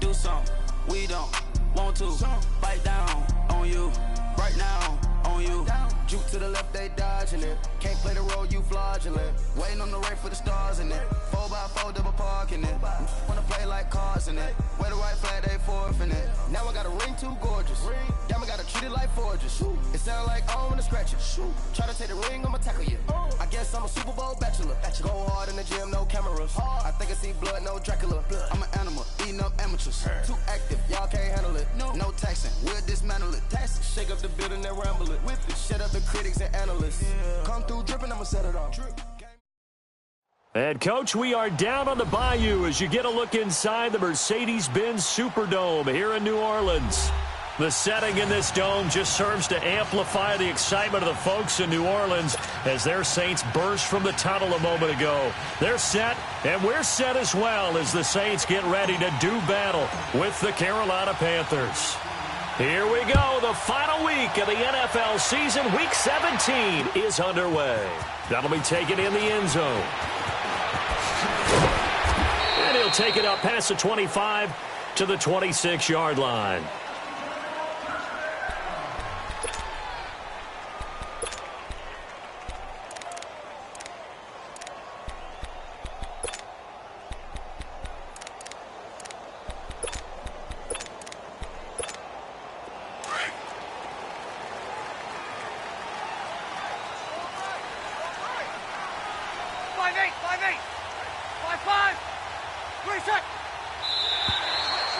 do something. We don't want to bite down on you right now. On you, juke to the left, they dodging it. Can't play the role, you fraudulent. Waiting on the right for the stars in it. 4x4 double parking it. Wanna play like cars in it. Wear the white flag, they forfeit it. Now I got a ring too gorgeous. Damn, I gotta treat it like forges. It sound like I don't wanna scratch it. Try to take the ring, I'ma tackle you. I guess I'm a Super Bowl bachelor. Go hard in the gym, no cameras. I think I see blood, no Dracula. I'm an animal, eating up amateurs. Too active, y'all can't handle it. No taxing, we'll dismantle it. Shake up the building and ramble it. Whip it, shut up the critics and analysts. Come through dripping, I'ma set it off. And, Coach, we are down on the bayou as you get a look inside the Mercedes-Benz Superdome here in New Orleans. The setting in this dome just serves to amplify the excitement of the folks in New Orleans as their Saints burst from the tunnel a moment ago. They're set, and we're set as well as the Saints get ready to do battle with the Carolina Panthers. Here we go. The final week of the NFL season, Week 17, is underway. That'll be taken in the end zone. And he'll take it up past the 25 to the 26-yard line.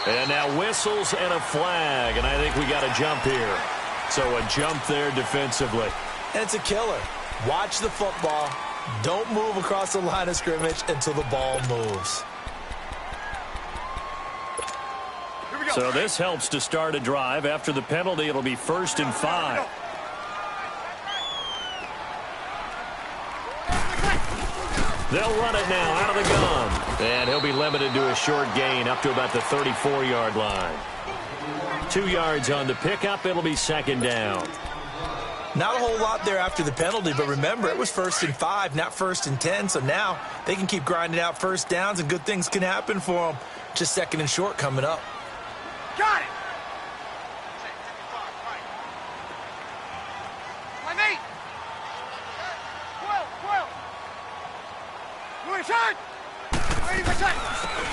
And now whistles and a flag, and I think we got a jump here. So a jump there defensively. And it's a killer. Watch the football. Don't move across the line of scrimmage until the ball moves. So this helps to start a drive. After the penalty, it'll be 1st and 5. They'll run it now out of the gun. And he'll be limited to a short gain up to about the 34-yard line. 2 yards on the pickup. It'll be 2nd down. Not a whole lot there after the penalty, but remember, it was 1st and 5, not 1st and 10. So now they can keep grinding out first downs, and good things can happen for them. Just 2nd and short coming up. Got it!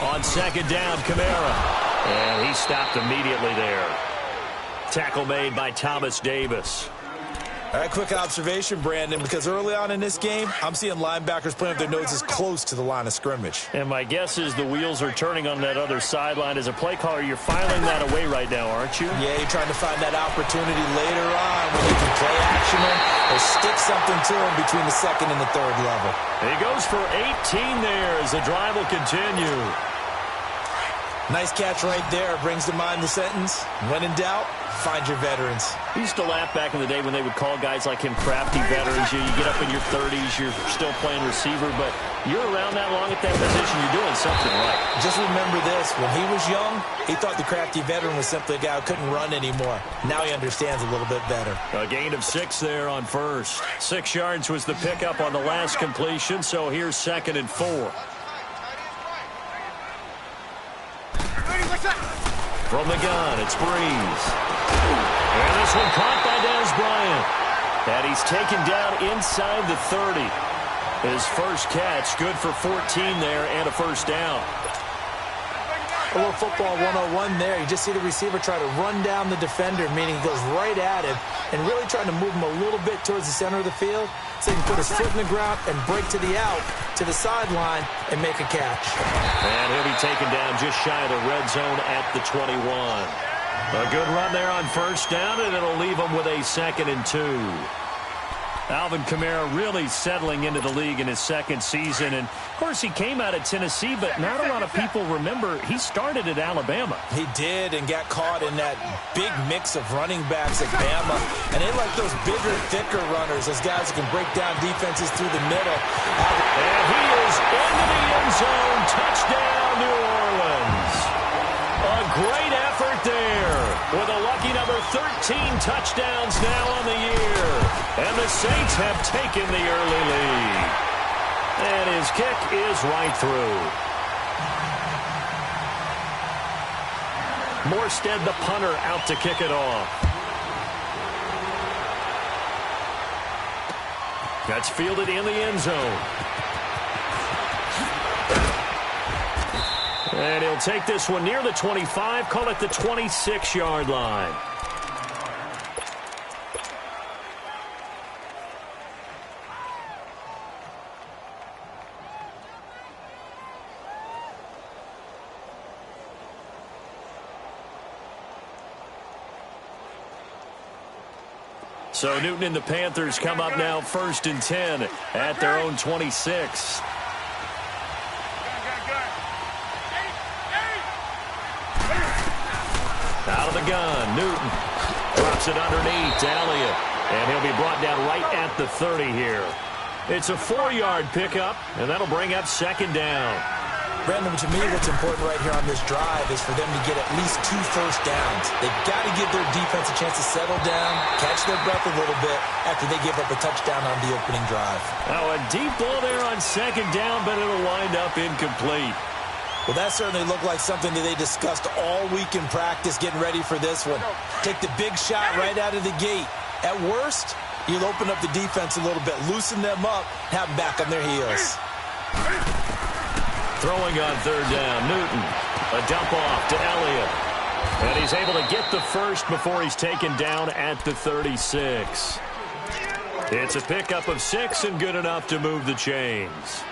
On 2nd down, Kamara. And he stopped immediately there. Tackle made by Thomas Davis. All right, quick observation, Brandon, because early on in this game, I'm seeing linebackers playing with their noses close to the line of scrimmage. And my guess is the wheels are turning on that other sideline. As a play caller, you're filing that away right now, aren't you? Yeah, you're trying to find that opportunity later on when you can play action him or stick something to him between the 2nd and the 3rd level. He goes for 18 there as the drive will continue. Nice catch right there. Brings to mind the sentence, when in doubt, find your veterans. I used to laugh back in the day when they would call guys like him crafty veterans. You get up in your 30s, you're still playing receiver, but you're around that long at that position, you're doing something right. Just remember this, when he was young, he thought the crafty veteran was simply a guy who couldn't run anymore. Now he understands a little bit better. A gain of 6 there on 1st. 6 yards was the pickup on the last completion, so here's 2nd and 4. From the gun, it's Breeze. And this one caught by Dez Bryant. And he's taken down inside the 30. His first catch, good for 14 there and a 1st down. A little football 101 there. You just see the receiver try to run down the defender, meaning he goes right at him and really trying to move him a little bit towards the center of the field so he can put his foot in the ground and break to the out, to the sideline, and make a catch. And he'll be taken down just shy of the red zone at the 21. A good run there on 1st down, and it'll leave him with a 2nd and 2. Alvin Kamara really settling into the league in his 2nd season. And, of course, he came out of Tennessee, but not a lot of people remember he started at Alabama. He did and got caught in that big mix of running backs at Bama. And they like those bigger, thicker runners, those guys who can break down defenses through the middle. And he is into the end zone. Touchdown, New Orleans. A great effort there with a lucky number 13 touchdowns now on the year. And the Saints have taken the early lead. And his kick is right through. Morstead, the punter, out to kick it off. That's fielded in the end zone. And he'll take this one near the 25, call it the 26-yard line. So Newton and the Panthers come up now 1st and 10 at their own 26. Out of the gun, Newton drops it underneath to Elliott, and he'll be brought down right at the 30 here. It's a 4-yard pickup, and that'll bring up 2nd down. Brandon, to me, what's important right here on this drive is for them to get at least 2 first downs. They've got to give their defense a chance to settle down, catch their breath a little bit after they give up a touchdown on the opening drive. Now a deep ball there on 2nd down, but it'll wind up incomplete. Well, that certainly looked like something that they discussed all week in practice getting ready for this one. Take the big shot right out of the gate. At worst, you'll open up the defense a little bit, loosen them up, have them back on their heels. Throwing on 3rd down, Newton. A dump off to Elliott. And he's able to get the first before he's taken down at the 36. It's a pickup of 6 and good enough to move the chains.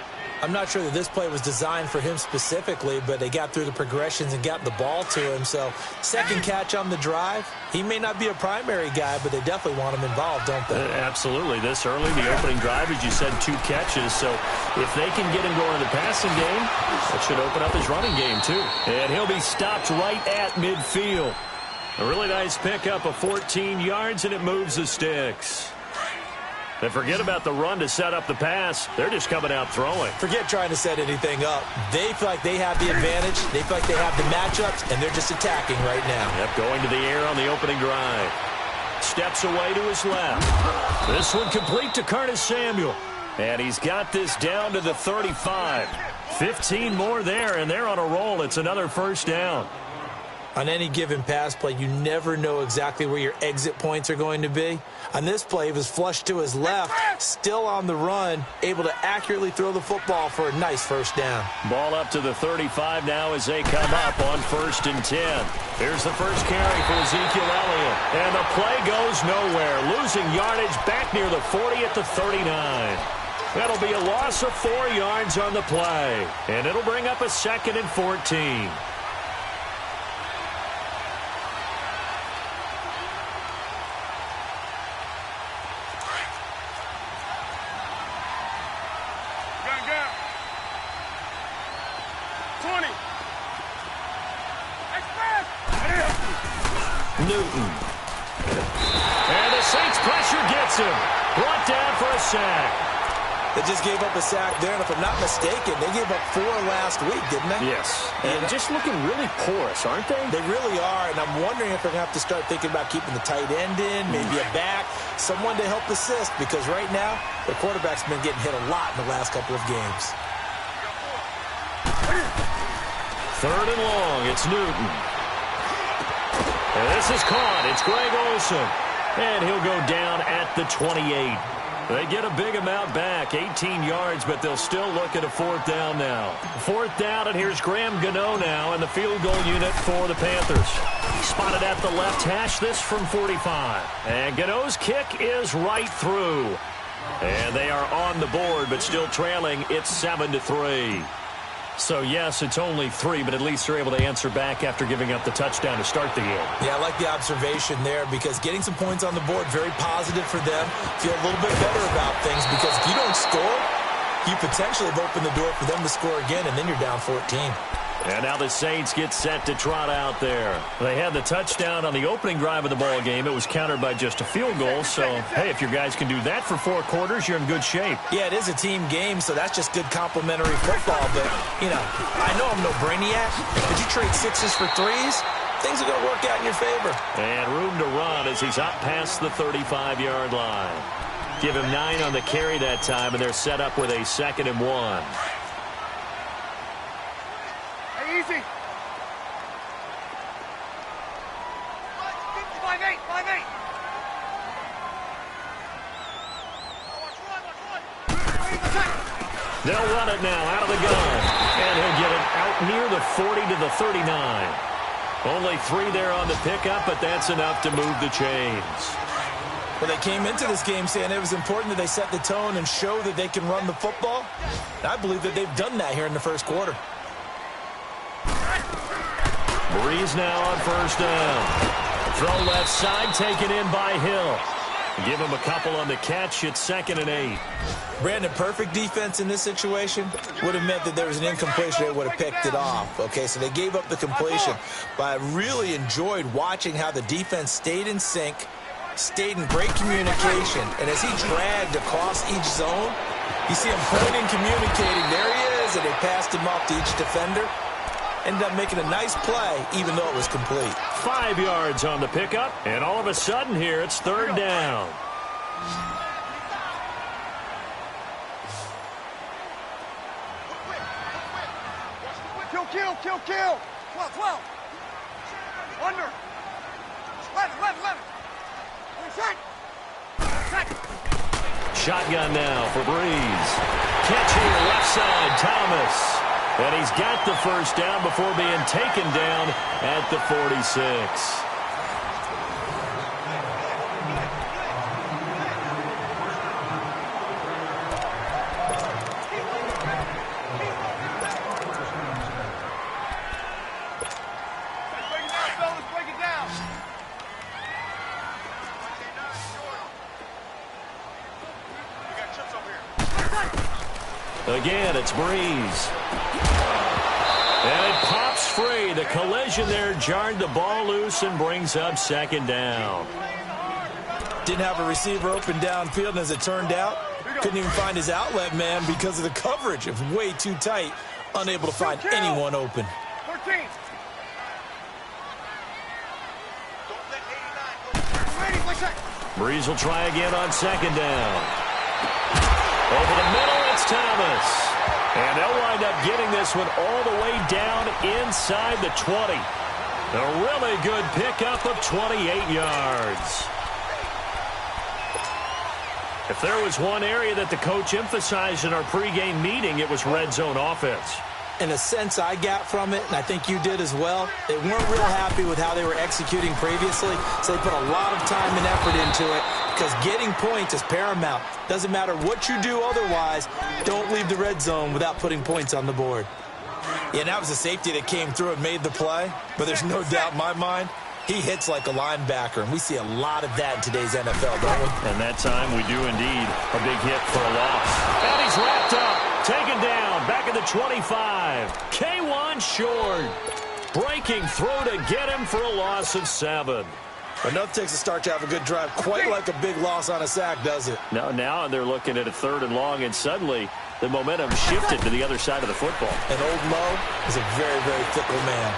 I'm not sure that this play was designed for him specifically, but they got through the progressions and got the ball to him. So 2nd catch on the drive. He may not be a primary guy, but they definitely want him involved, don't they? Absolutely. This early, the opening drive, as you said, 2 catches. So if they can get him going in the passing game, that should open up his running game too. And he'll be stopped right at midfield. A really nice pickup of 14 yards, and it moves the sticks. And forget about the run to set up the pass. They're just coming out throwing. Forget trying to set anything up. They feel like they have the advantage. They feel like they have the matchups, and they're just attacking right now. Yep, going to the air on the opening drive. Steps away to his left. This one complete to Curtis Samuel. And he's got this down to the 35. 15 more there, and they're on a roll. It's another first down. On any given pass play, you never know exactly where your exit points are going to be. On this play, he was flushed to his left, still on the run, able to accurately throw the football for a nice first down. Ball up to the 35 now as they come up on 1st and 10. Here's the first carry for Ezekiel Elliott. And the play goes nowhere, losing yardage back near the 40 at the 39. That'll be a loss of 4 yards on the play. And it'll bring up a 2nd and 14. Newton. And the Saints pressure gets him. Brought down for a sack. They just gave up a sack there, and if I'm not mistaken, they gave up 4 last week, didn't they? Yes. And just looking really porous, aren't they? They really are, and I'm wondering if they're going to have to start thinking about keeping the tight end in, maybe a back, someone to help assist, because right now, the quarterback's been getting hit a lot in the last couple of games. 3rd and long, it's Newton. And this is caught. It's Greg Olsen. And he'll go down at the 28. They get a big amount back, 18 yards, but they'll still look at a 4th down now. 4th down, and here's Graham Gano now in the field goal unit for the Panthers. Spotted at the left hash, this from 45. And Gano's kick is right through. And they are on the board, but still trailing. It's 7-3. So, yes, it's only 3, but at least they're able to answer back after giving up the touchdown to start the game. Yeah, I like the observation there because getting some points on the board, very positive for them. Feel a little bit better about things because if you don't score, you potentially have opened the door for them to score again, and then you're down 14. And now the Saints get set to trot out there. They had the touchdown on the opening drive of the ball game. It was countered by just a field goal. So, hey, if your guys can do that for 4 quarters, you're in good shape. Yeah, it is a team game, so that's just good complimentary football. But, you know, I know I'm no brainiac, but you trade 6s for 3s, things are going to work out in your favor. And room to run as he's up past the 35-yard line. Give him 9 on the carry that time, and they're set up with a 2nd and 1. Easy. They'll run it now out of the gun. And he'll get it out near the 40 to the 39. Only 3 there on the pickup, but that's enough to move the chains. Well, they came into this game saying it was important that they set the tone and show that they can run the football. And I believe that they've done that here in the first quarter. Breeze now on first down. Throw left side, taken in by Hill. Give him a couple on the catch. It's 2nd and 8. Brandon, perfect defense in this situation would have meant that there was an incompletion. They would have picked it off. Okay, so they gave up the completion. But I really enjoyed watching how the defense stayed in sync, stayed in great communication. And as he dragged across each zone, you see him pointing, communicating. There he is, and they passed him off to each defender. Ended up making a nice play, even though it was complete. 5 yards on the pickup, and all of a sudden here, it's 3rd down. Kill. 12. Under. 11. Shotgun now for Breeze. Catch here, left side, Thomas. And he's got the first down before being taken down at the 46. Again, it's Breeze. And it pops free. The collision there jarred the ball loose and brings up 2nd down. Didn't have a receiver open downfield, and as it turned out, couldn't even find his outlet man because of the coverage. It was way too tight, unable to find anyone open. 13. Breeze will try again on 2nd down. Over the middle, it's Thomas. And they'll wind up getting this one all the way down inside the 20. A really good pickup of 28 yards. If there was one area that the coach emphasized in our pregame meeting, it was red zone offense. In a sense I got from it, and I think you did as well, they weren't real happy with how they were executing previously, so they put a lot of time and effort into it because getting points is paramount. Doesn't matter what you do otherwise, don't leave the red zone without putting points on the board. Yeah, and that was a safety that came through and made the play, but there's no doubt in my mind, he hits like a linebacker, and we see a lot of that in today's NFL, don't we? And that time we do indeed a big hit for a loss. And he's wrapped up, taken down, back at the 25. K1 short. Breaking through to get him for a loss of 7. Enough takes a start to have a good drive, quite like a big loss on a sack, does it? No, now they're looking at a 3rd and long, and suddenly the momentum shifted to the other side of the football. And old Mo is a very, very fickle man.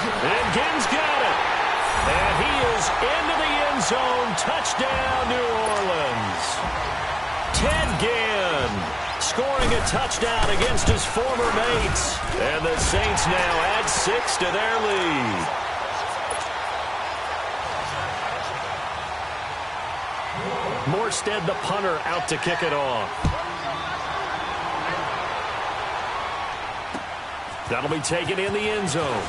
And Ginn's got it. And he is into the end zone. Touchdown, New Orleans. Ted Ginn scoring a touchdown against his former mates. And the Saints now add 6 to their lead. Morstead, the punter, out to kick it off. That'll be taken in the end zone.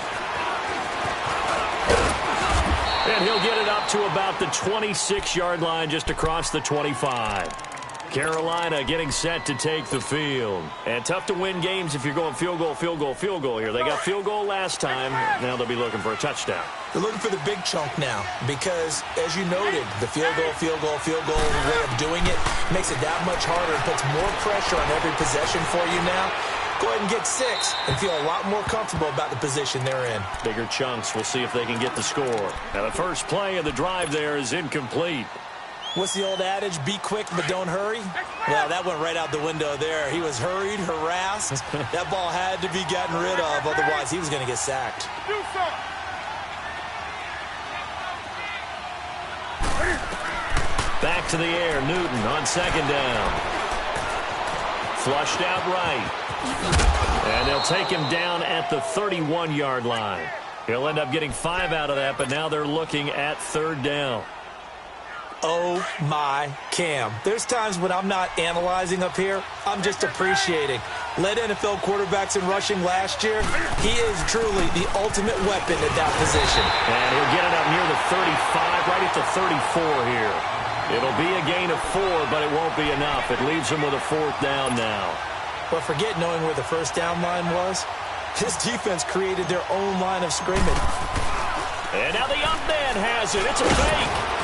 And he'll get it up to about the 26-yard line, just across the 25. Carolina getting set to take the field. And tough to win games if you're going field goal here. They got field goal last time. Now they'll be looking for a touchdown. They're looking for the big chunk now because, as you noted, the field goal way of doing it makes it that much harder. It puts more pressure on every possession for you now. Go ahead and get 6 and feel a lot more comfortable about the position they're in. Bigger chunks. We'll see if they can get the score. Now, the first play of the drive there is incomplete. What's the old adage? Be quick, but don't hurry? Well, that went right out the window there. He was hurried, harassed. That ball had to be gotten rid of. Otherwise, he was going to get sacked. Back to the air. Newton on 2nd down. Flushed out right. And they'll take him down at the 31-yard line. He'll end up getting 5 out of that, but now they're looking at 3rd down. Oh, my Cam. There's times when I'm not analyzing up here. I'm just appreciating. Led NFL quarterbacks in rushing last year. He is truly the ultimate weapon at that position. And he'll get it up near the 35, right at the 34 here. It'll be a gain of 4, but it won't be enough. It leaves him with a 4th down now. But forget knowing where the first down line was. His defense created their own line of scrimmage. And now the up man has it. It's a fake.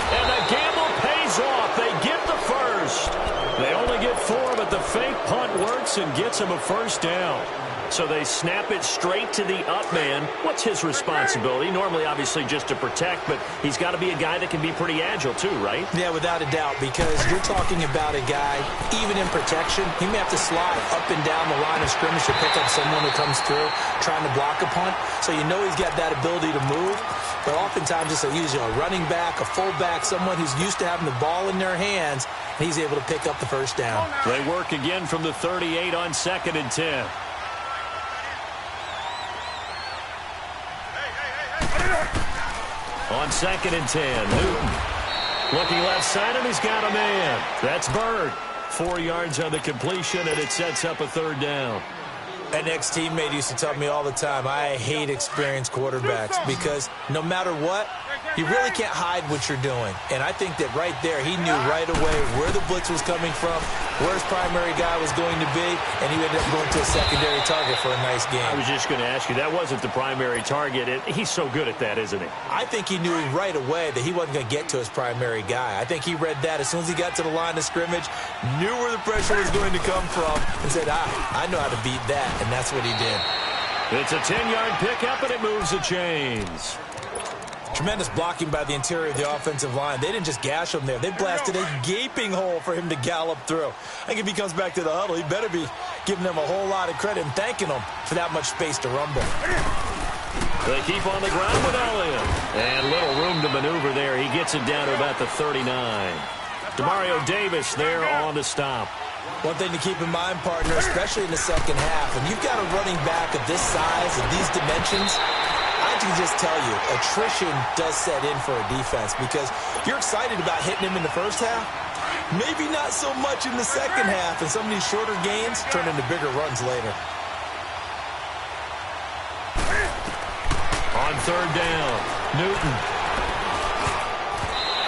And the gamble pays off. They get the first. They only get 4, but the fake punt works and gets him a first down. So they snap it straight to the up man. What's his responsibility? Normally, obviously, just to protect, but he's got to be a guy that can be pretty agile too, right? Yeah, without a doubt, because you're talking about a guy, even in protection, he may have to slide up and down the line of scrimmage to pick up someone who comes through trying to block a punt. So you know he's got that ability to move. But oftentimes it's usually a running back, a fullback, someone who's used to having the ball in their hands, and he's able to pick up the first down. They work again from the 38 on 2nd and 10. On 2nd and 10, Newton looking left side, and he's got a man. That's Bird. 4 yards on the completion, and it sets up a 3rd down. An ex-teammate used to tell me all the time, I hate experienced quarterbacks because no matter what, you really can't hide what you're doing. And I think that right there, he knew right away where the blitz was coming from, where his primary guy was going to be, and he ended up going to a secondary target for a nice game. I was just going to ask you, that wasn't the primary target. He's so good at that, isn't he? I think he knew right away that he wasn't going to get to his primary guy. I think he read that as soon as he got to the line of scrimmage, knew where the pressure was going to come from, and said, I know how to beat that, and that's what he did. It's a 10-yard pickup, and it moves the chains. Tremendous blocking by the interior of the offensive line. They didn't just gash him there. They blasted a gaping hole for him to gallop through. I think if he comes back to the huddle, he better be giving them a whole lot of credit and thanking them for that much space to rumble. They keep on the ground with Elliott. And little room to maneuver there. He gets it down to about the 39. Demario Davis there on the stop. One thing to keep in mind, partner, especially in the second half, when you've got a running back of this size and these dimensions, I can just tell you, attrition does set in for a defense because you're excited about hitting him in the first half, maybe not so much in the second half, and some of these shorter gains turn into bigger runs later. On 3rd down, Newton.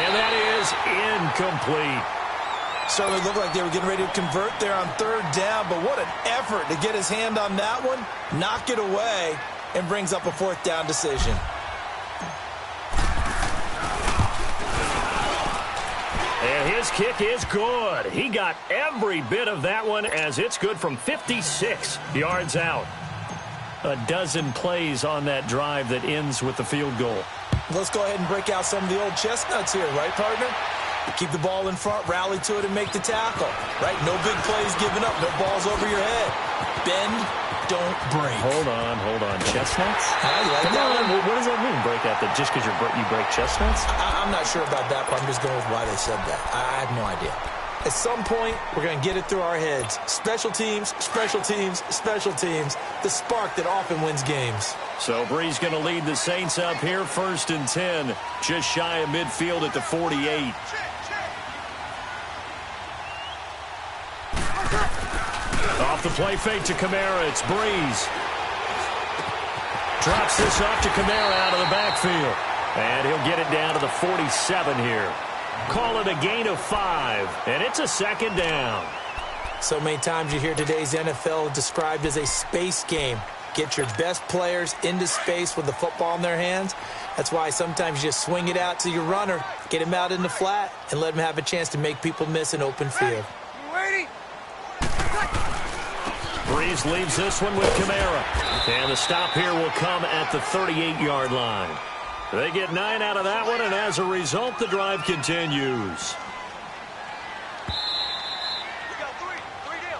And that is incomplete. Certainly looked like they were getting ready to convert there on 3rd down, but what an effort to get his hand on that one, knock it away, and brings up a 4th down decision. And his kick is good. He got every bit of that one as it's good from 56 yards out. A dozen plays on that drive that ends with the field goal. Let's go ahead and break out some of the old chestnuts here, right, partner? Keep the ball in front, rally to it, and make the tackle, right? No big plays given up, no balls over your head. Bend, don't break. Hold on. Chestnuts? You like Come that on, one? what does that mean, break out? That just because you break chestnuts? I'm not sure about that, but I'm just going with why they said that. I have no idea. At some point, we're going to get it through our heads. Special teams, special teams, special teams. The spark that often wins games. So Bree's going to lead the Saints up here, 1st and 10, just shy of midfield at the 48. Off the play fake to Kamara, it's Breeze. Drops this off to Kamara out of the backfield. And he'll get it down to the 47 here. Call it a gain of 5, and it's a 2nd down. So many times you hear today's NFL described as a space game. Get your best players into space with the football in their hands. That's why sometimes you just swing it out to your runner, get him out in the flat, and let him have a chance to make people miss an open field. Breeze leaves this one with Kamara. And the stop here will come at the 38-yard line. They get 9 out of that one, and as a result, the drive continues. We got 3 down.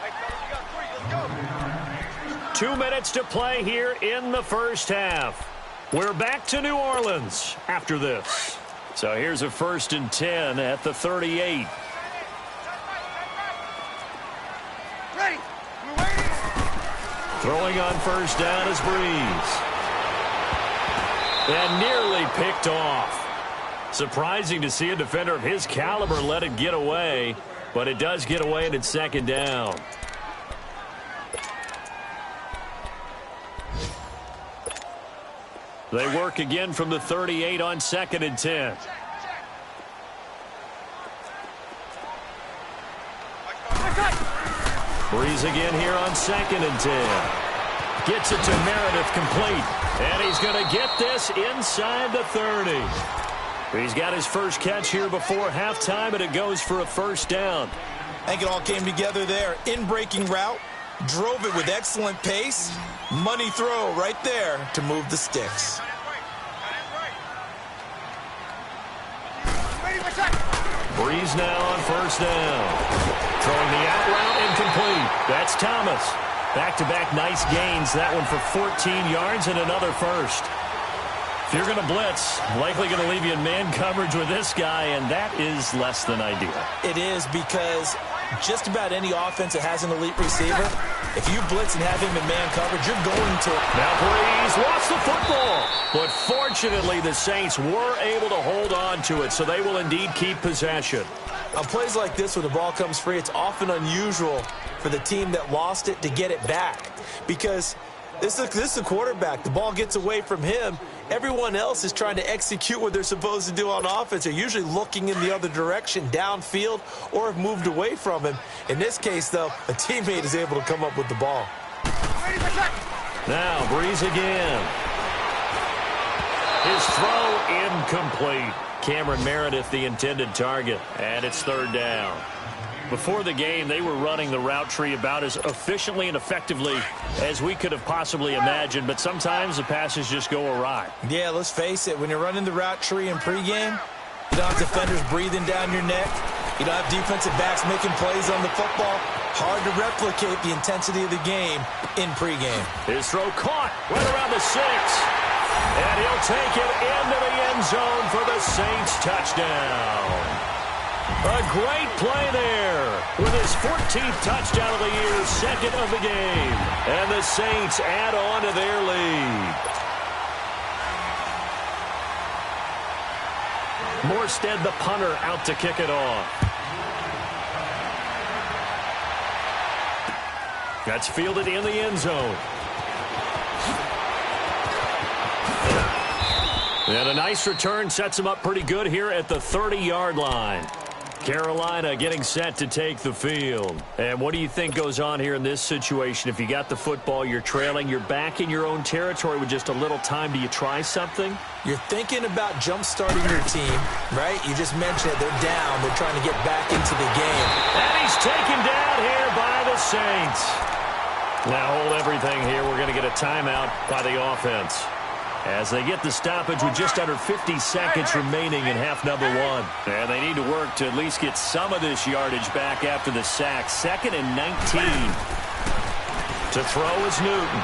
Hey, fellas, we got 3. Let's go. 2 minutes to play here in the first half. We're back to New Orleans after this. So here's a 1st and 10 at the 38. Ready. We're waiting. Throwing on 1st down is Breeze. And nearly picked off. Surprising to see a defender of his caliber let it get away, but it does get away and it's second down. They work again from the 38 on 2nd and 10. Breeze again here on 2nd and 10. Gets it to Meredith complete. And he's going to get this inside the 30. He's got his first catch here before halftime, and it goes for a first down. I think it all came together there. In-breaking route. Drove it with excellent pace. Money throw right there to move the sticks. Breeze now on first down. Throwing the out route incomplete. That's Thomas. Back-to-back nice gains. That one for 14 yards and another first. If you're going to blitz, likely going to leave you in man coverage with this guy, and that is less than ideal. It is, because just about any offense that has an elite receiver, if you blitz and have him in man coverage, you're going to. Now Breeze lost the football. But fortunately, the Saints were able to hold on to it, so they will indeed keep possession. On plays like this where the ball comes free, it's often unusual for the team that lost it to get it back. Because this is a quarterback. The ball gets away from him. Everyone else is trying to execute what they're supposed to do on offense. They're usually looking in the other direction, downfield, or have moved away from him. In this case, though, a teammate is able to come up with the ball. Now, Breeze again. His throw incomplete. Cameron Meredith, the intended target, and it's third down. Before the game, they were running the route tree about as efficiently and effectively as we could have possibly imagined, but sometimes the passes just go awry. Yeah, let's face it. When you're running the route tree in pregame, you don't have defenders breathing down your neck. You don't have defensive backs making plays on the football. Hard to replicate the intensity of the game in pregame. His throw caught right around the 6. And he'll take it into the end zone for the Saints touchdown. A great play there with his 14th touchdown of the year, second of the game. And the Saints add on to their lead. Morstead, the punter, out to kick it off. That's fielded in the end zone. And a nice return sets him up pretty good here at the 30-yard line. Carolina getting set to take the field. And what do you think goes on here in this situation? If you got the football, you're trailing, you're back in your own territory with just a little time. Do you try something? You're thinking about jump-starting your team, right? You just mentioned it. They're down. They're trying to get back into the game. And he's taken down here by the Saints. Now hold everything here. We're going to get a timeout by the offense, as they get the stoppage with just under 50 seconds remaining in half number 1. And they need to work to at least get some of this yardage back after the sack. 2nd and 19. To throw is Newton.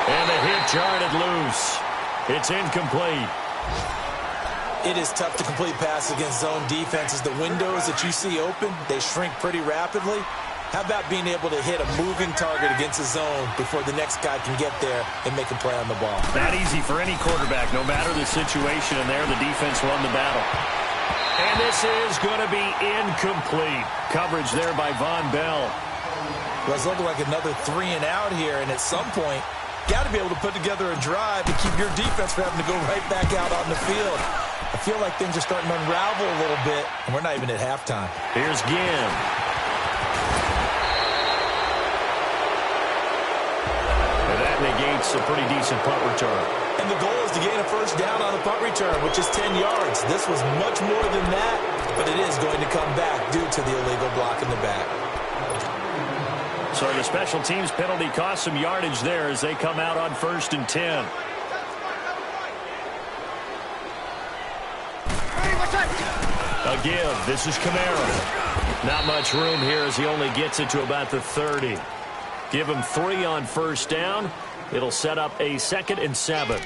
And the hit jarred loose. It's incomplete. It is tough to complete passes against zone defenses. The windows that you see open, they shrink pretty rapidly. How about being able to hit a moving target against a zone before the next guy can get there and make a play on the ball? Not easy for any quarterback, no matter the situation, and there the defense won the battle. And this is going to be incomplete. Coverage there by Von Bell. Well, it's looking like another 3 and out here, and at some point, got to be able to put together a drive to keep your defense from having to go right back out on the field. I feel like things are starting to unravel a little bit, and we're not even at halftime. Here's Ginn. Negates a pretty decent punt return. And the goal is to gain a first down on a punt return, which is 10 yards. This was much more than that, but it is going to come back due to the illegal block in the back. So the special teams penalty cost some yardage there as they come out on 1st and 10. A give. This is Kamara. Not much room here as he only gets it to about the 30. Give him 3 on first down. It'll set up a 2nd and 7.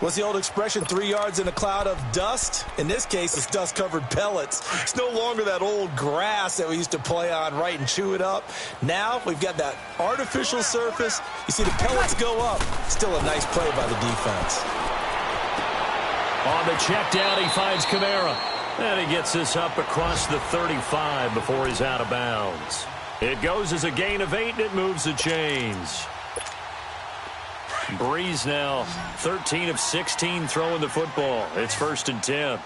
What's the old expression, 3 yards in a cloud of dust? In this case, it's dust-covered pellets. It's no longer that old grass that we used to play on, right, and chew it up. Now we've got that artificial surface. You see the pellets go up. Still a nice play by the defense. On the check down, he finds Kamara. And he gets this up across the 35 before he's out of bounds. It goes as a gain of 8, and it moves the chains. Breeze now 13 of 16 throwing the football. It's 1st and 10.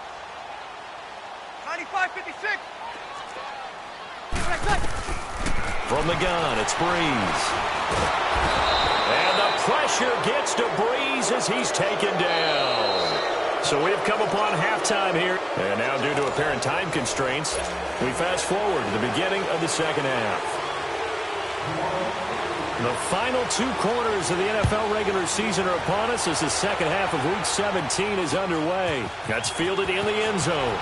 95-56. From the gun, it's Breeze. And the pressure gets to Breeze as he's taken down. So we've come upon halftime here. And now due to apparent time constraints, we fast forward to the beginning of the second half. The final 2 quarters of the NFL regular season are upon us as the second half of Week 17 is underway. That's fielded in the end zone.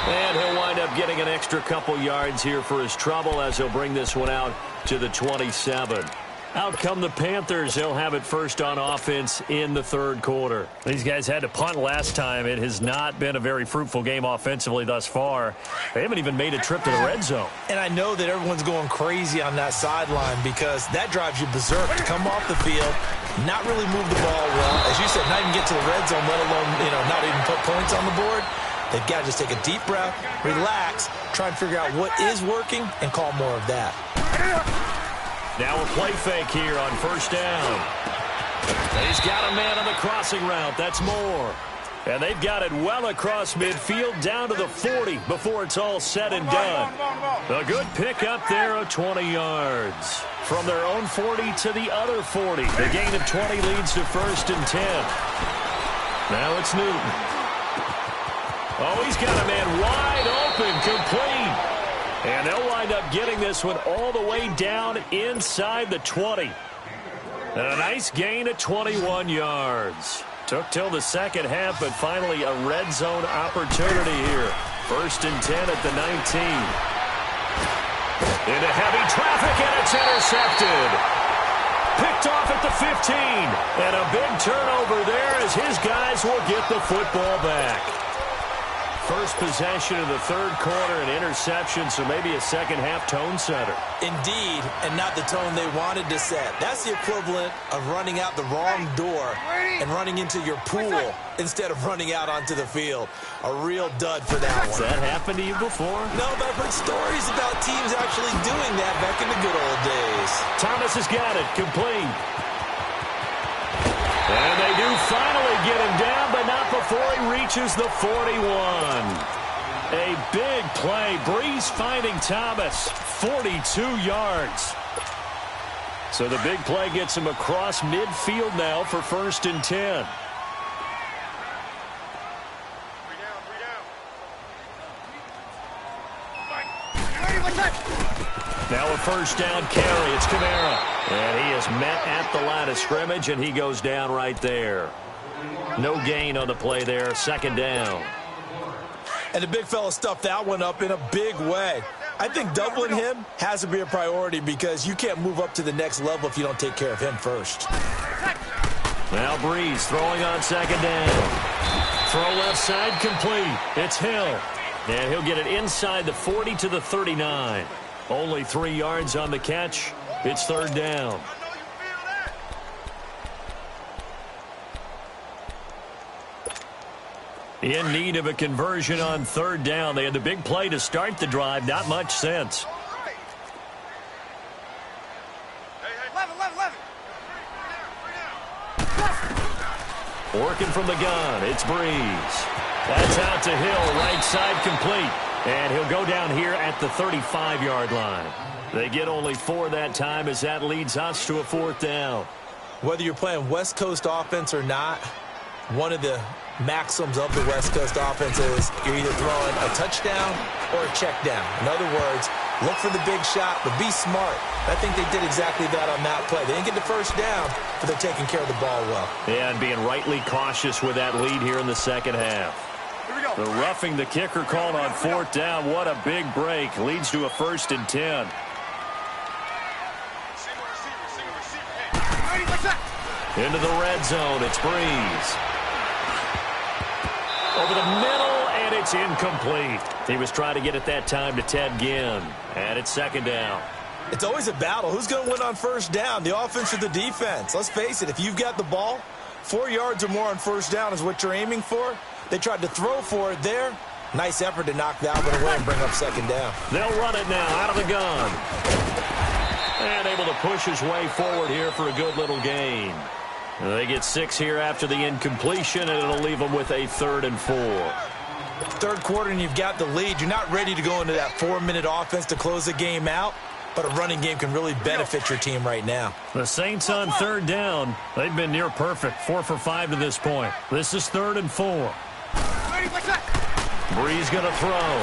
And he'll wind up getting an extra couple yards here for his trouble as he'll bring this one out to the 27. Out come the Panthers. They'll have it first on offense in the 3rd quarter. These guys had to punt last time. It has not been a very fruitful game offensively thus far. They haven't even made a trip to the red zone. And I know that everyone's going crazy on that sideline because that drives you berserk to come off the field, not really move the ball well. As you said, not even get to the red zone, let alone, not even put points on the board. They've got to just take a deep breath, relax, try and figure out what is working, and call more of that. Now a play fake here on 1st down. He's got a man on the crossing route. That's Moore. And they've got it well across midfield down to the 40 before it's all said and done. A good pickup there of 20 yards. From their own 40 to the other 40. The gain of 20 leads to 1st and 10. Now it's Newton. Oh, he's got a man wide open, complete. And they'll wind up getting this one all the way down inside the 20. And a nice gain of 21 yards. Took till the second half, but finally a red zone opportunity here. 1st and 10 at the 19. Into heavy traffic, and it's intercepted. Picked off at the 15. And a big turnover there as his guys will get the football back. First possession of the 3rd quarter, an interception, so maybe a second-half tone setter. Indeed, and not the tone they wanted to set. That's the equivalent of running out the wrong door and running into your pool instead of running out onto the field. A real dud for that one. Has that happened to you before? No, but I've heard stories about teams actually doing that back in the good old days. Thomas has got it, complete. And they do finally get him down, but not before he reaches the 41. A big play. Breeze finding Thomas. 42 yards. So the big play gets him across midfield now for 1st and 10. Now a 1st down carry. It's Kamara. And he is met at the line of scrimmage, and he goes down right there. No gain on the play there. 2nd down. And the big fella stuffed that one up in a big way. I think doubling him has to be a priority because you can't move up to the next level if you don't take care of him first. Now Breeze throwing on 2nd down. Throw left side complete. It's Hill. And he'll get it inside the 40 to the 39. Only 3 yards on the catch. It's 3rd down. In need of a conversion on 3rd down. They had the big play to start the drive. Not much sense. Working from the gun. It's Breeze. That's out to Hill. Right side complete. And he'll go down here at the 35-yard line. They get only 4 that time as that leads us to a 4th down. Whether you're playing West Coast offense or not, one of the maxims of the West Coast offense is you're either throwing a touchdown or a check down. In other words, look for the big shot, but be smart. I think they did exactly that on that play. They didn't get the 1st down, but they're taking care of the ball well. Yeah, and being rightly cautious with that lead here in the second half. The roughing the kicker called on 4th down. What a big break. Leads to a 1st and 10. Into the red zone. It's Breeze. Over the middle, and it's incomplete. He was trying to get it that time to Ted Ginn. And it's 2nd down. It's always a battle. Who's going to win on 1st down, the offense or the defense? Let's face it, if you've got the ball, 4 yards or more on first down is what you're aiming for. They tried to throw for it there. Nice effort to knock that one away and bring up second down. They'll run it now out of the gun. And able to push his way forward here for a good little gain. They get 6 here after the incompletion, and it'll leave them with a 3rd and 4. Third quarter and you've got the lead. You're not ready to go into that 4-minute offense to close the game out, but a running game can really benefit your team right now. The Saints on 3rd down. They've been near perfect, 4 for 5 to this point. This is 3rd and 4. Breeze going to throw.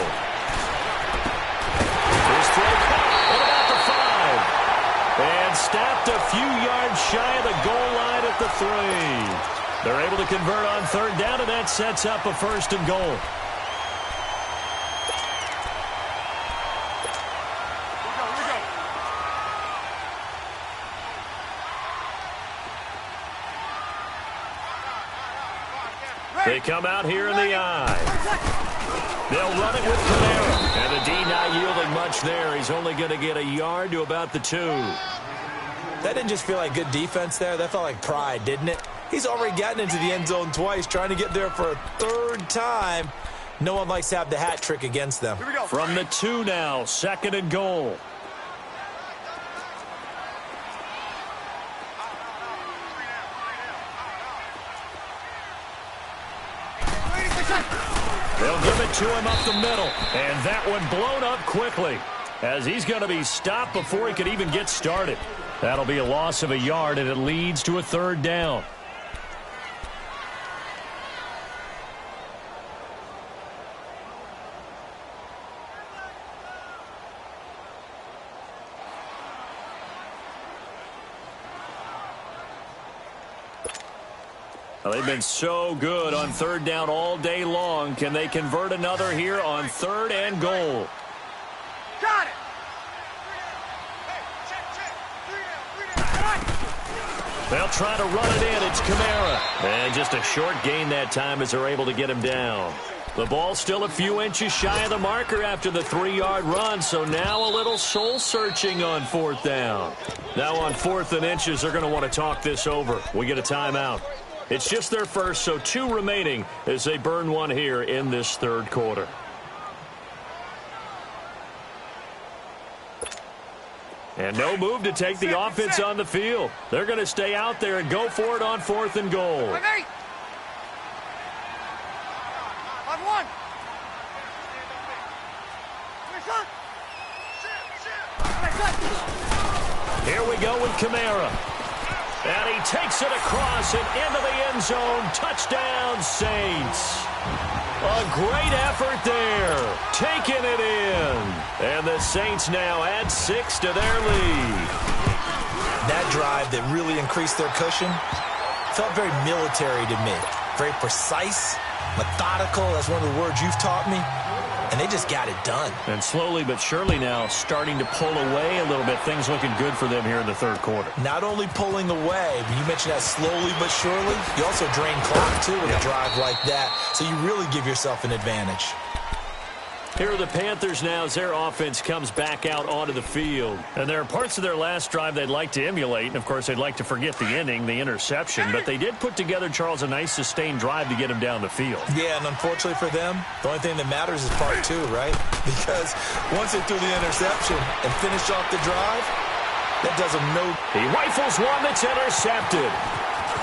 His throw caught at about the 5. And stopped a few yards shy of the goal line at the 3. They're able to convert on 3rd down, and that sets up a 1st and goal. They come out here in the eye. They'll run it with Kamara. And the D not yielding much there. He's only going to get a yard to about the 2. That didn't just feel like good defense there. That felt like pride, didn't it? He's already gotten into the end zone twice, trying to get there for a 3rd time. No one likes to have the hat trick against them. From the 2 now, 2nd and goal. They'll give it to him up the middle. And that one blown up quickly, as he's going to be stopped before he could even get started. That'll be a loss of a yard, and it leads to a 3rd down. Well, they've been so good on 3rd down all day long. Can they convert another here on 3rd and goal? Got it. They'll try to run it in. It's Kamara. And just a short gain that time as they're able to get him down. The ball still a few inches shy of the marker after the 3-yard run, so now a little soul-searching on 4th down. Now on 4th and inches, they're going to want to talk this over. We get a timeout. It's just their first, so 2 remaining as they burn one here in this 3rd quarter. And no move to take the offense on the field. They're going to stay out there and go for it on 4th and goal. Here we go with Kamara. And he takes it across and into the end zone. Touchdown, Saints. A great effort there. Taking it in. And the Saints now add 6 to their lead. That drive that really increased their cushion felt very military to me. Very precise, methodical. That's one of the words you've taught me. And they just got it done. And slowly but surely now starting to pull away a little bit. Things looking good for them here in the 3rd quarter. Not only pulling away, but you mentioned that slowly but surely. You also drain clock, too, with a drive like that. So you really give yourself an advantage. Here are the Panthers now as their offense comes back out onto the field. And there are parts of their last drive they'd like to emulate. And, of course, they'd like to forget the ending, the interception. But they did put together, Charles, a nice sustained drive to get him down the field. Yeah, and unfortunately for them, the only thing that matters is part 2, right? Because once they threw the interception and finished off the drive, that does them no... He rifles one that's intercepted.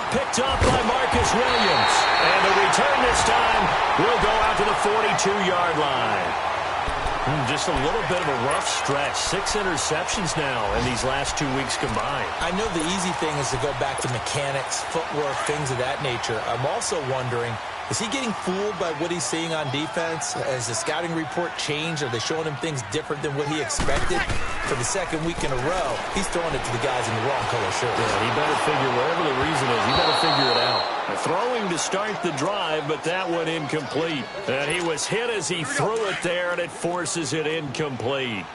Picked up by Marcus Williams. And the return this time will go out to the 42-yard line. Just a little bit of a rough stretch. 6 interceptions now in these last 2 weeks combined. I know the easy thing is to go back to mechanics, footwork, things of that nature. I'm also wondering, is he getting fooled by what he's seeing on defense? Has the scouting report changed? Are they showing him things different than what he expected? For the 2nd week in a row, he's throwing it to the guys in the wrong color shirt. Yeah, he better figure, whatever the reason is, he better figure it out. Throwing to start the drive, but that one incomplete. And he was hit as he threw it there, and it forces it incomplete.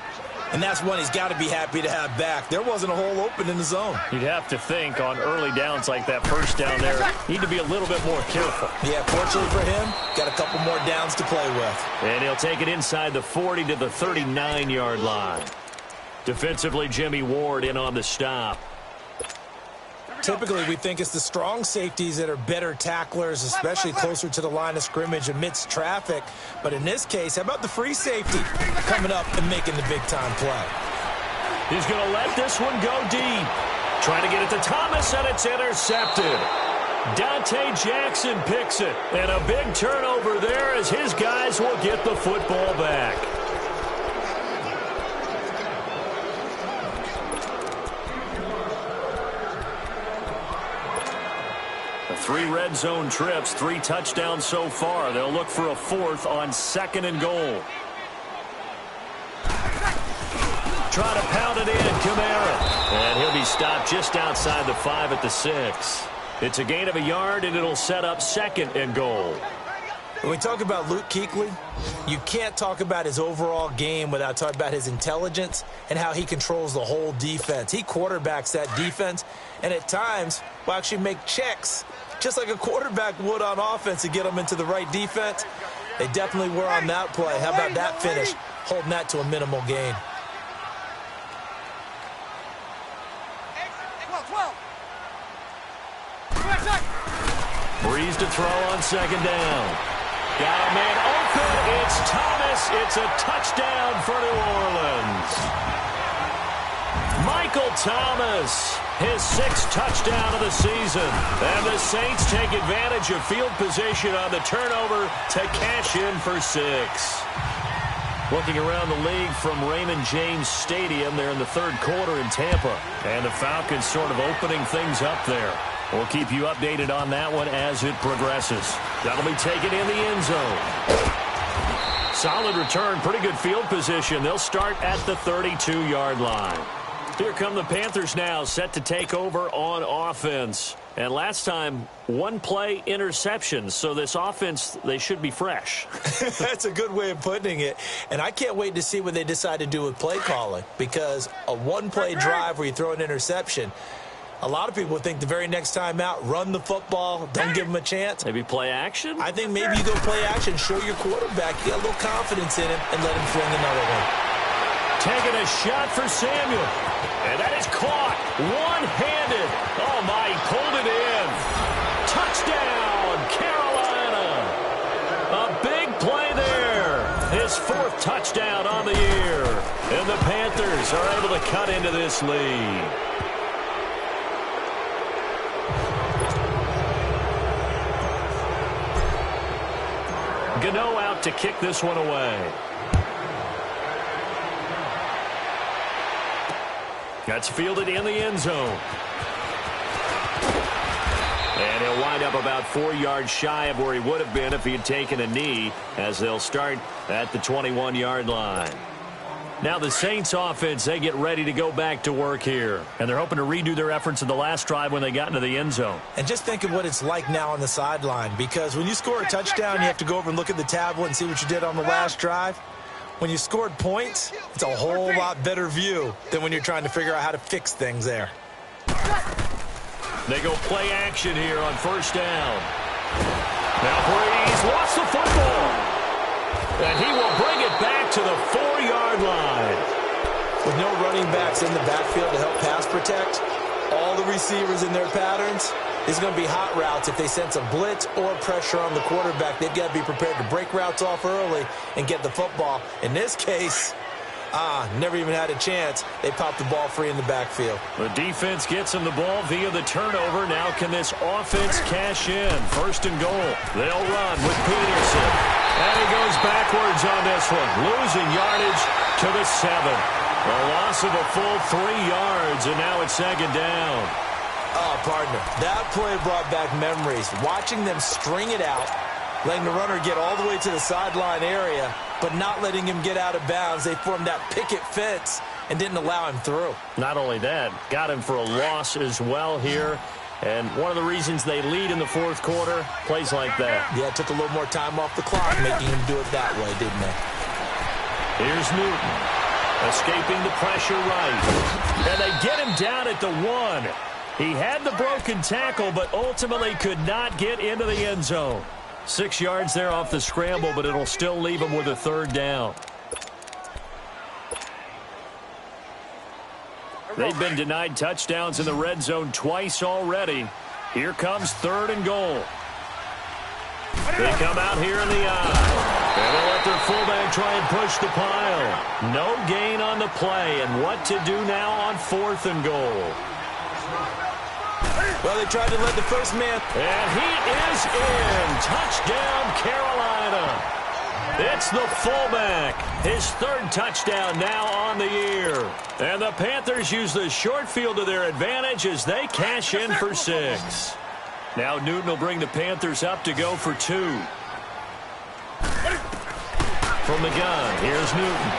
And that's one he's got to be happy to have back. There wasn't a hole open in the zone. You'd have to think on early downs like that first down there, need to be a little bit more careful. Yeah, fortunately for him, got a couple more downs to play with. And he'll take it inside the 40 to the 39-yard line. Defensively, Jimmy Ward in on the stop. Typically, we think it's the strong safeties that are better tacklers, especially closer to the line of scrimmage amidst traffic. But in this case, how about the free safety coming up and making the big-time play? He's going to let this one go deep. Trying to get it to Thomas, and it's intercepted. Dante Jackson picks it, and a big turnover there as his guys will get the football back. Three red zone trips, 3 touchdowns so far. They'll look for a 4th on 2nd and goal. Try to pound it in, Kamara. And he'll be stopped just outside the 5 at the 6. It's a gain of a yard, and it'll set up 2nd and goal. When we talk about Luke Kuechly, you can't talk about his overall game without talking about his intelligence and how he controls the whole defense. He quarterbacks that defense, and at times will actually make checks, just like a quarterback would on offense to get them into the right defense. They definitely were on that play. How about that finish, holding that to a minimal gain? Breeze to throw on 2nd down. Got a man open. It's Thomas. It's a touchdown for New Orleans. Michael Thomas, his 6th touchdown of the season. And the Saints take advantage of field position on the turnover to cash in for 6. Looking around the league from Raymond James Stadium, they're in the 3rd quarter in Tampa. And the Falcons sort of opening things up there. We'll keep you updated on that one as it progresses. That'll be taken in the end zone. Solid return, pretty good field position. They'll start at the 32-yard line. Here come the Panthers now, set to take over on offense. And last time, 1-play interceptions. So this offense, they should be fresh. That's a good way of putting it. And I can't wait to see what they decide to do with play calling. Because a 1-play drive where you throw an interception, a lot of people would think the very next time out, run the football, don't give him a chance. Maybe play action? I think maybe you go play action, show your quarterback, you got a little confidence in him, and let him fling another one. Taking a shot for Samuel. And that is caught one-handed. Oh, my, he pulled it in. Touchdown, Carolina. A big play there. His 4th touchdown on the year. And the Panthers are able to cut into this lead. Gano out to kick this one away. That's fielded in the end zone. And he'll wind up about 4 yards shy of where he would have been if he had taken a knee, as they'll start at the 21-yard line. Now the Saints offense, they get ready to go back to work here. And they're hoping to redo their efforts in the last drive when they got into the end zone. And just think of what it's like now on the sideline, because when you score a touchdown, you have to go over and look at the tablet and see what you did on the last drive. When you scored points, it's a whole lot better view than when you're trying to figure out how to fix things there. They go play action here on 1st down. Now Breeze lost the football. And he will bring it back to the 4-yard line. With no running backs in the backfield to help pass protect, all the receivers in their patterns, it's going to be hot routes. If they sense a blitz or pressure on the quarterback, they've got to be prepared to break routes off early and get the football. In this case, never even had a chance. They popped the ball free in the backfield. The defense gets him the ball via the turnover. Now can this offense cash in? 1st and goal. They'll run with Peterson. And he goes backwards on this one. Losing yardage to the 7. A loss of a full 3 yards, and now it's 2nd down. Oh, partner, that play brought back memories. Watching them string it out, letting the runner get all the way to the sideline area, but not letting him get out of bounds. They formed that picket fence and didn't allow him through. Not only that, got him for a loss as well here. And one of the reasons they lead in the 4th quarter, plays like that. Yeah, it took a little more time off the clock, making him do it that way, didn't they? Here's Newton, escaping the pressure right. And they get him down at the 1. He had the broken tackle, but ultimately could not get into the end zone. 6 yards there off the scramble, but it'll still leave him with a 3rd down. They've been denied touchdowns in the red zone twice already. Here comes 3rd and goal. They come out here in the eye. And they'll let their fullback try and push the pile. No gain on the play. And what to do now on 4th and goal? Well, they tried to let the first man. And he is in. Touchdown, Carolina. It's the fullback. His 3rd touchdown now on the year. And the Panthers use the short field to their advantage as they cash in for 6. Now Newton will bring the Panthers up to go for 2. From the gun, here's Newton.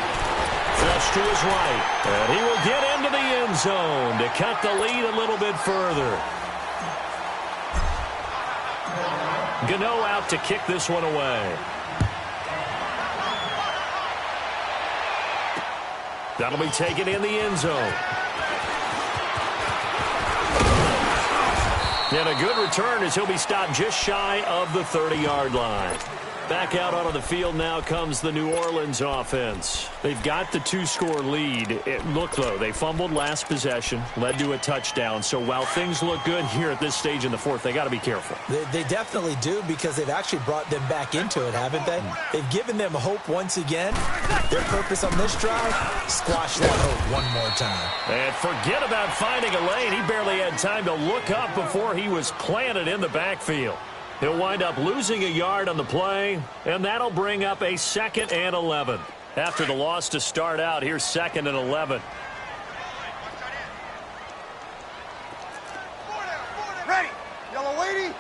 Flush to his right. And he will get into the end zone to cut the lead a little bit further. Gano out to kick this one away. That'll be taken in the end zone. And a good return as he'll be stopped just shy of the 30-yard line. Back out onto the field now comes the New Orleans offense. They've got the 2-score lead. Look, though, they fumbled last possession, led to a touchdown. So while things look good here at this stage in the 4th, they got to be careful. They definitely do, because they've actually brought them back into it, haven't they? They've given them hope once again. Their purpose on this drive, squash that hope one more time. And forget about finding a lane. He barely had time to look up before he was planted in the backfield. He'll wind up losing a yard on the play, and that'll bring up a 2nd and 11. After the loss to start out, here's 2nd and 11. Ready. Yellow lady.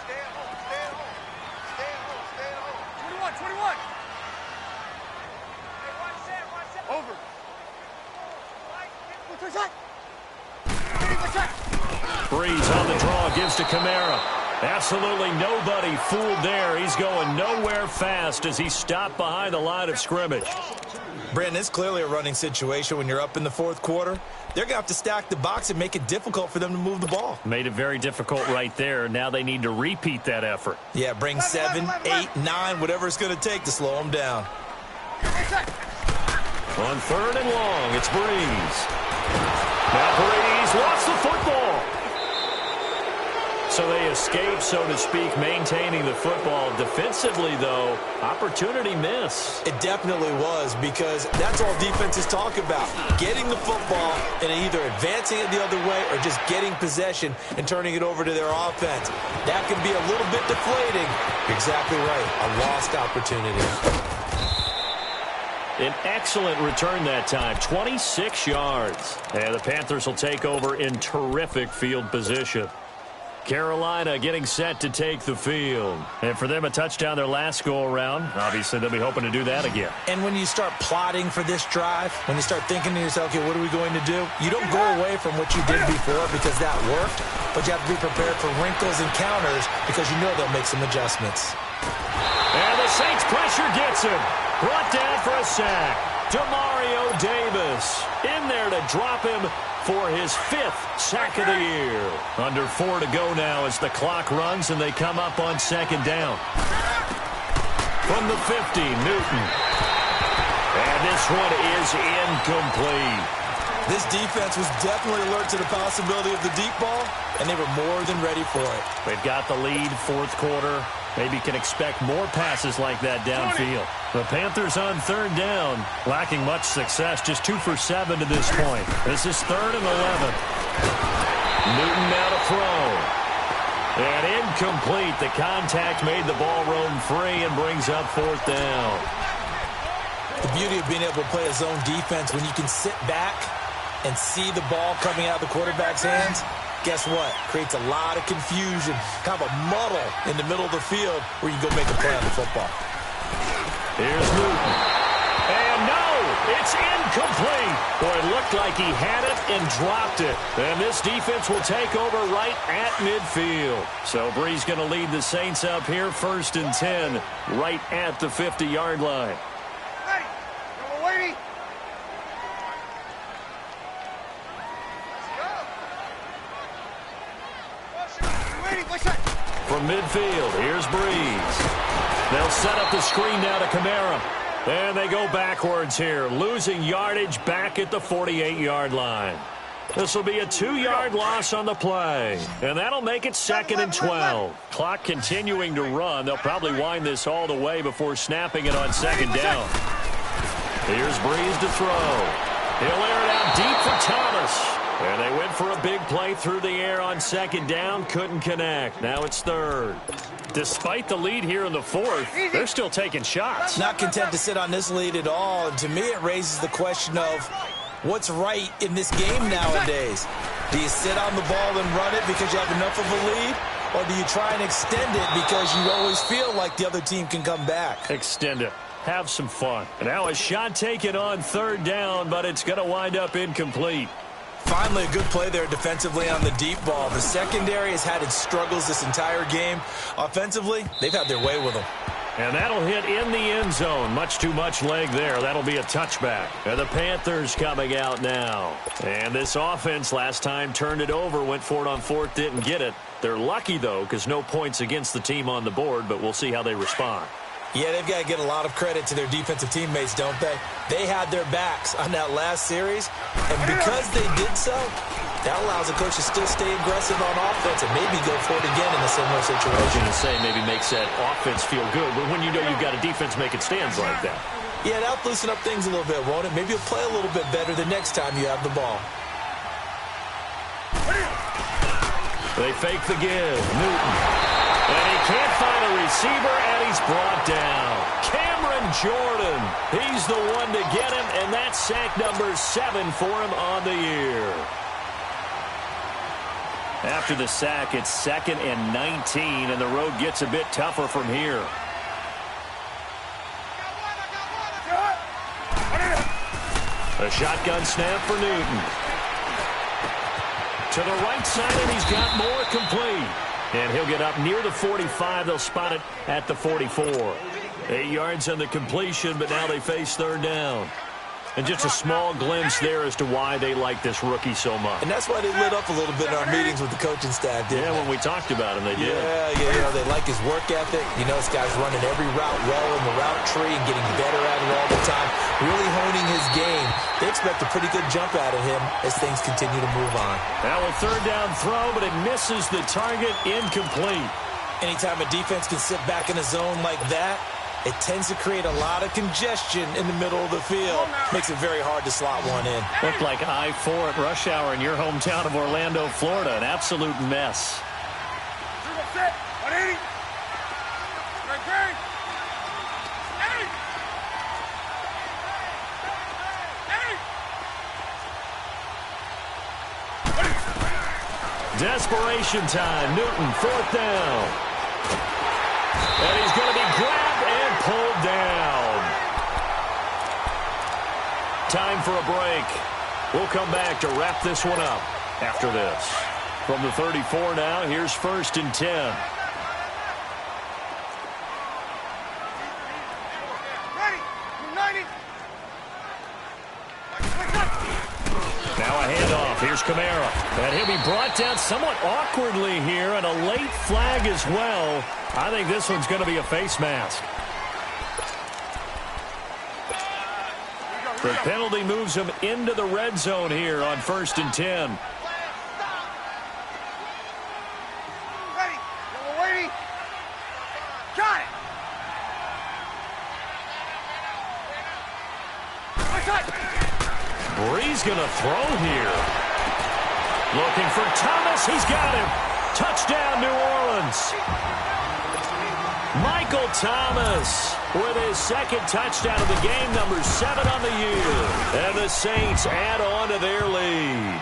Stay at home. Stay at home. Stay at home. Stay at home. 21. Hey, watch that. Over. Breeze on the draw, gives to Kamara. Absolutely nobody fooled there. He's going nowhere fast as he's stopped behind the line of scrimmage. Brandon, it's clearly a running situation when you're up in the 4th quarter. They're going to have to stack the box and make it difficult for them to move the ball. Made it very difficult right there. Now they need to repeat that effort. Yeah, bring 7, 8, 9, whatever it's going to take to slow them down. On 3rd and long, it's Breeze. Now Breeze lost the football. So they escape, so to speak, maintaining the football. Defensively, though, opportunity miss. It definitely was, because that's all defenses talk about. Getting the football and either advancing it the other way or just getting possession and turning it over to their offense. That can be a little bit deflating. You're exactly right. A lost opportunity. An excellent return that time, 26 yards. And the Panthers will take over in terrific field position. Carolina getting set to take the field. And for them, a touchdown their last go-around. Obviously, they'll be hoping to do that again. And when you start plotting for this drive, when you start thinking to yourself, okay, what are we going to do? You don't go away from what you did before because that worked, but you have to be prepared for wrinkles and counters because you know they'll make some adjustments. And the Saints pressure gets him. Brought down for a sack. Demario Davis in there to drop him for his 5th sack of the year. Under 4 to go now as the clock runs and they come up on 2nd down. From the 50, Newton. And this one is incomplete. This defense was definitely alert to the possibility of the deep ball, and they were more than ready for it. They've got the lead, 4th quarter. Maybe can expect more passes like that downfield. The Panthers on 3rd down, lacking much success, just 2 for 7 to this point. This is 3rd and 11. Newton now to throw. And incomplete. The contact made the ball roam free and brings up 4th down. The beauty of being able to play a zone defense when you can sit back and see the ball coming out of the quarterback's hands, guess what? Creates a lot of confusion, kind of a muddle in the middle of the field where you go make a play on the football. Here's Newton. And no, it's incomplete. Boy, it looked like he had it and dropped it. And this defense will take over right at midfield. So Breeze going to lead the Saints up here, 1st and 10, right at the 50-yard line. Ready. Yellow lady. From midfield, here's Breeze. They'll set up the screen now to Kamara. And they go backwards here, losing yardage back at the 48-yard line. This will be a 2-yard loss on the play, and that'll make it 2nd and 12. Clock continuing to run. They'll probably wind this all the way before snapping it on 2nd down. Here's Breeze to throw. He'll air it out deep for Thomas. And they went for a big play through the air on 2nd down. Couldn't connect. Now it's 3rd. Despite the lead here in the 4th, they're still taking shots. Not content to sit on this lead at all. And to me, it raises the question of what's right in this game nowadays. Do you sit on the ball and run it because you have enough of a lead? Or do you try and extend it because you always feel like the other team can come back? Extend it. Have some fun. And now a shot taken on 3rd down, but it's going to wind up incomplete. Finally, a good play there defensively on the deep ball. The secondary has had its struggles this entire game. Offensively, they've had their way with them. And that'll hit in the end zone. Much too much leg there. That'll be a touchback. And the Panthers coming out now. And this offense last time turned it over, went for it on 4th, didn't get it. They're lucky, though, because no points against the team on the board, but we'll see how they respond. Yeah, they've got to get a lot of credit to their defensive teammates, don't they? They had their backs on that last series, and because they did so, that allows the coach to still stay aggressive on offense and maybe go for it again in a similar situation. I was going to say maybe makes that offense feel good, but when you know you've got a defense making stands like that. Yeah, that'll loosen up things a little bit, won't it? Maybe you'll play a little bit better the next time you have the ball. They fake the give. Newton. And he can't find a receiver, and he's brought down. Cameron Jordan. He's the one to get him, and that's sack number 7 for him on the year. After the sack, it's 2nd and 19, and the road gets a bit tougher from here. A shotgun snap for Newton. To the right side, and he's got more complete. And he'll get up near the 45. They'll spot it at the 44. 8 yards on the completion, but now they face 3rd down. And just a small glimpse there as to why they like this rookie so much. And that's why they lit up a little bit in our meetings with the coaching staff, didn't they? When we talked about him, they did. Yeah, you know, they like his work ethic. You know, this guy's running every route well in the route tree and getting better at it all the time, really honing his game. They expect a pretty good jump out of him as things continue to move on. Now a 3rd down throw, but it misses the target, incomplete. Anytime a defense can sit back in a zone like that, it tends to create a lot of congestion in the middle of the field. Makes it very hard to slot one in. Looked like I-4 at rush hour in your hometown of Orlando, Florida. An absolute mess. Desperation time. Newton, 4th down. And he's going to be grabbed and pulled down. Time for a break. We'll come back to wrap this one up after this. From the 34 now, here's 1st and 10. Now a handoff. Here's Kamara. And he'll be brought down somewhat awkwardly here, and a late flag as well. I think this one's going to be a face mask. The penalty moves him into the red zone here on 1st and 10. Got it. Breeze going to throw here. Looking for Thomas. He's got him. Touchdown, New Orleans. Michael Thomas with his 2nd touchdown of the game, number 7 on the year. And the Saints add on to their lead.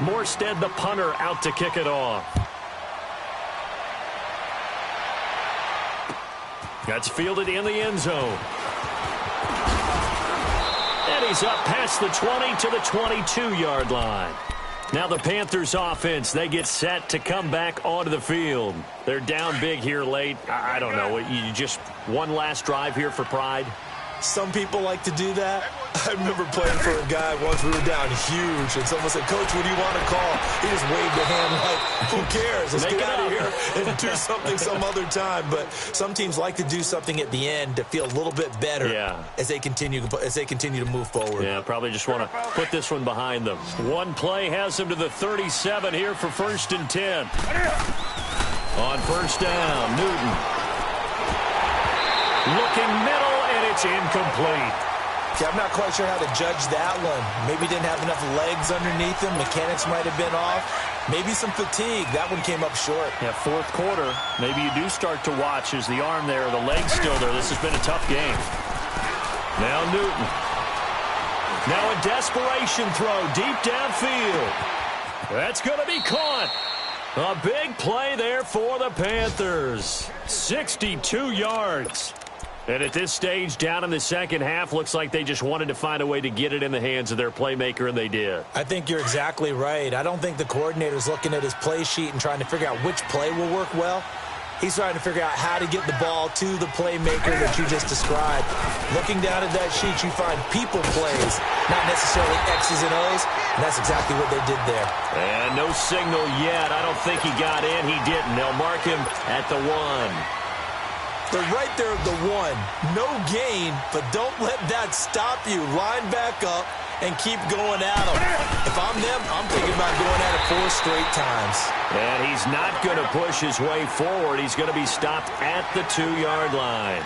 Morstead, the punter, out to kick it off. That's fielded in the end zone. And he's up past the 20 to the 22-yard line. Now the Panthers offense, they get set to come back onto the field. They're down big here late. I don't know. You just one last drive here for pride? Some people like to do that. I remember playing for a guy once. We were down huge, and someone said, "Coach, what do you want to call?" He just waved a hand like, "Who cares? Let's get out of here and do something some other time." But some teams like to do something at the end to feel a little bit better as they continue to move forward. Yeah, probably just want to put this one behind them. One play has them to the 37 here for 1st and 10. On 1st down, Newton. Looking middle, and it's incomplete. Yeah, I'm not quite sure how to judge that one. Maybe didn't have enough legs underneath him. Mechanics might have been off. Maybe some fatigue. That one came up short. Yeah, 4th quarter. Maybe you do start to watch as the arm there, the leg's still there. This has been a tough game. Now Newton. Now a desperation throw deep downfield. That's going to be caught. A big play there for the Panthers. 62 yards. And at this stage, down in the second half, looks like they just wanted to find a way to get it in the hands of their playmaker, and they did. I think you're exactly right. I don't think the coordinator's looking at his play sheet and trying to figure out which play will work well. He's trying to figure out how to get the ball to the playmaker that you just described. Looking down at that sheet, you find people plays, not necessarily X's and O's, and that's exactly what they did there. And no signal yet. I don't think he got in. He didn't. They'll mark him at the 1. They're right there at the 1. No gain, but don't let that stop you. Line back up and keep going at them. If I'm them, I'm thinking about going at it 4 straight times. And he's not going to push his way forward. He's going to be stopped at the 2-yard line.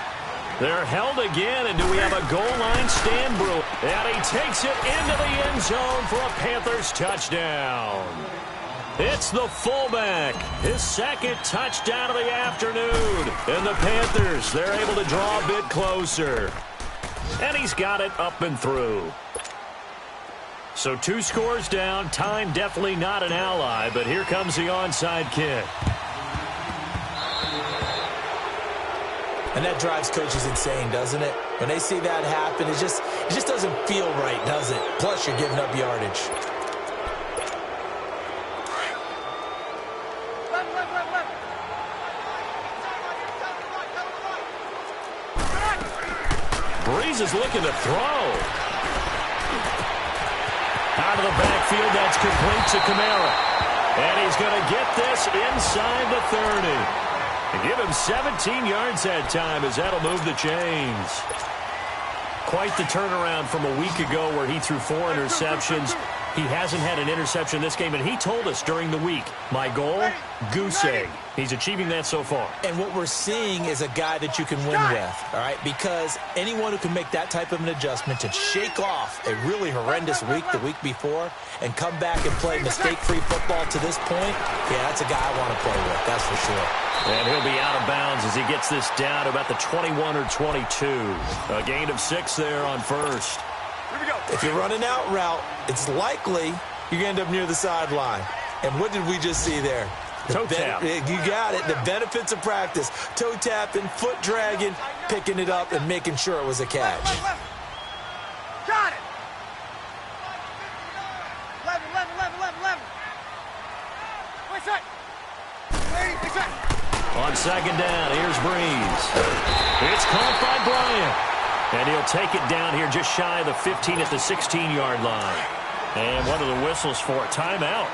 They're held again, and do we have a goal line stand, Brew? And he takes it into the end zone for a Panthers touchdown. It's the fullback, his 2nd touchdown of the afternoon. And the Panthers, they're able to draw a bit closer. And he's got it up and through. So 2 scores down. Time definitely not an ally, but here comes the onside kick. And that drives coaches insane, doesn't it? When they see that happen, it just doesn't feel right, does it? Plus, you're giving up yardage. Breeze is looking to throw. Out of the backfield, that's complete to Kamara. And he's going to get this inside the 30. And give him 17 yards that time as that'll move the chains. Quite the turnaround from a week ago where he threw 4 interceptions. He hasn't had an interception this game, and he told us during the week, my goal, goose egg. He's achieving that so far. And what we're seeing is a guy that you can win with, all right? Because anyone who can make that type of an adjustment and shake off a really horrendous week the week before and come back and play mistake-free football to this point, yeah, that's a guy I want to play with, that's for sure. And he'll be out of bounds as he gets this down to about the 21 or 22. A gain of 6 there on 1st. If you're running out route, it's likely you're going to end up near the sideline. And what did we just see there? Toe tap. You got it. The benefits of practice. Toe tapping, foot dragging, picking it up, and making sure it was a catch. Got it. 11. What's that? On 2nd down, here's Breeze. It's caught by Bryant. And he'll take it down here just shy of the 15 at the 16-yard line. And one of the whistles for a timeout.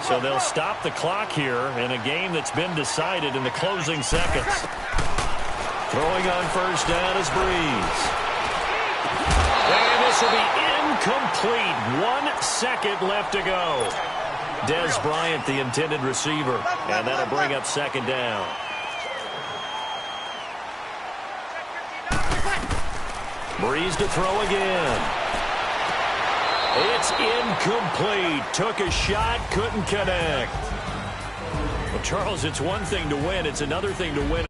So they'll stop the clock here in a game that's been decided in the closing seconds. Throwing on 1st down is Breeze. And this will be incomplete. 1 second left to go. Des Bryant, the intended receiver. And that'll bring up 2nd down. Breeze to throw again. It's incomplete. Took a shot, couldn't connect. Well, Charles, it's one thing to win. It's another thing to win.